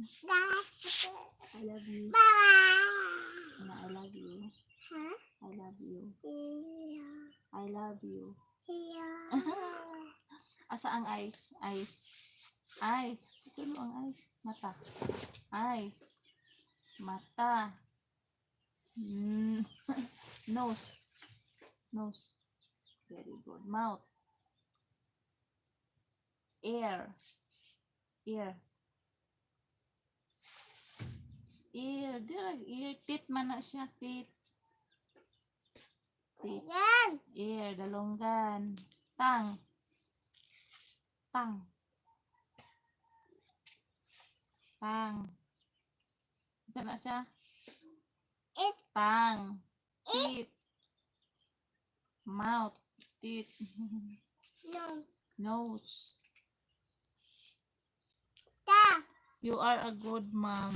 I love you. I love you. Huh? I love you. Yeah. I love you. Yeah. Asa ang eyes? Eyes. Eyes. Ito no ang eyes. Mata. Eyes. Mata. Nose. Nose. Very good. Mouth. Ear. Ear. Ear. Ear. Teeth man na siya. Teeth. Teeth. Yan. Ear. Dalonggan. Tongue. Tongue. Tongue. Isa na siya? It. Tongue. Teeth. Mouth. Teeth. No. Nose. Ta. You are a good mom.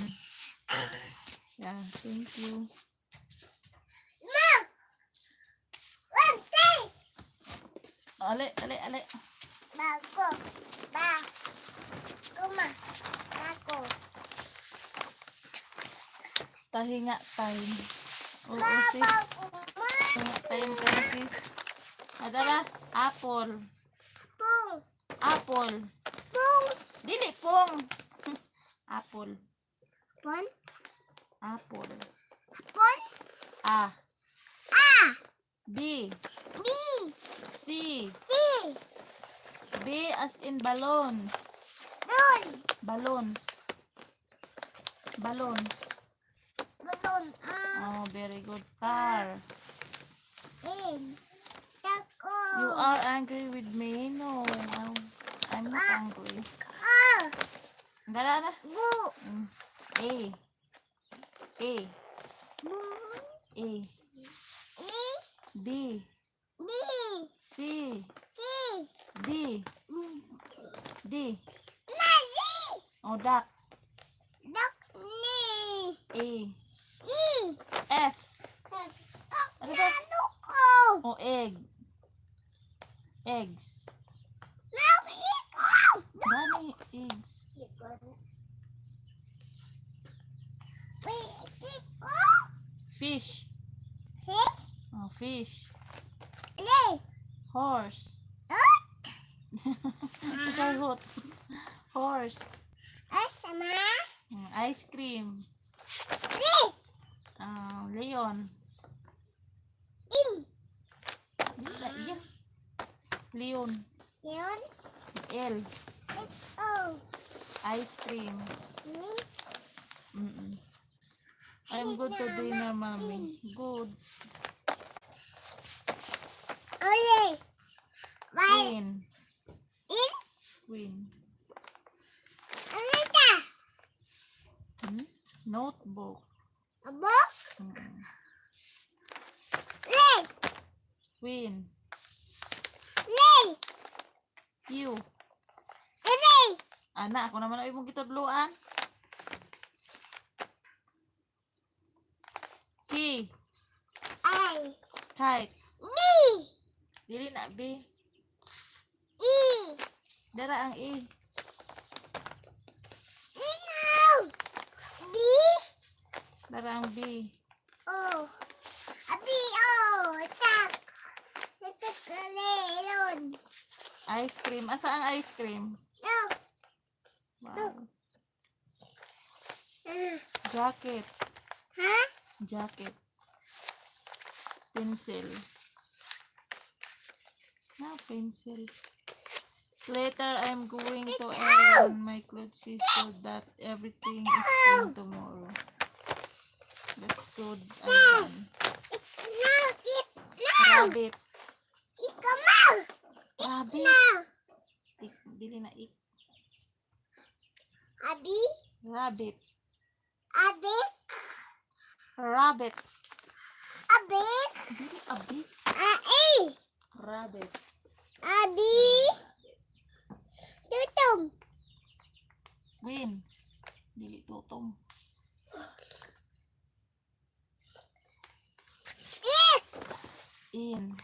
Yeah, thank you. No. One thing. Ale, ale, ale. Bago. Ba. Kuma. Bago. Pahinga time. Oo, Baba. sis. Kuma. Pahinga time kayo, sis. Adala, apple. Pung. Apple. Pung. Dili pong. Apple. Pon. Apple. Pon. A. A. B. B. C. C. B as in balloons. Dun. Balloons. Balloons. Balon. Oh, very good. Car. In. Tako. You are angry with me? No, I'm not angry. Ah. Dala na. Gu. A. A. Bu. A. I. B. B. C. C. D. D. Nasi. Oh, duck. Dok. Ni. A. I. F. Ano ba? Nanuko. Oh, egg. Eggs. Nakiko. Dami eggs. Nakiko. Fish. Fish. Oh, fish. Li. Horse. Ut. Say hot. Horse. Asama. Ice cream. Li. Leon. In. Yeah. Leon. Yun. L. Oh. Ice cream. Ni. I'm good to dinner, mommy. Good. Oli. Bye. Queen. In. Queen. Alita. Notebook. Abo. Mm-mm. Li. Queen. Li. Q. Li. Anak, ako naman ay mong kitadluan. T. Ay. Kite. B. Dili na B. E. Dara ang E. Ikaw. B. Dara ang B. Oh. Abi. Oh. Tak. Tak. Kalelon. Ice cream. Asa ang ice cream? No. Wow. Jacket. Ha? Jacket. Pencil. Pencil. Later, I'm going to iron my clothes so that everything is clean tomorrow. That's good. I'm done. Rabbit. Ikaw mo. Rabbit. No. Dili na ik. Abi. Rabbit. Abi. Rabbit. Abi. Dili abik. Ai. Rabbit. Abi. Tutum. Win. Dili tutom. Ik. In.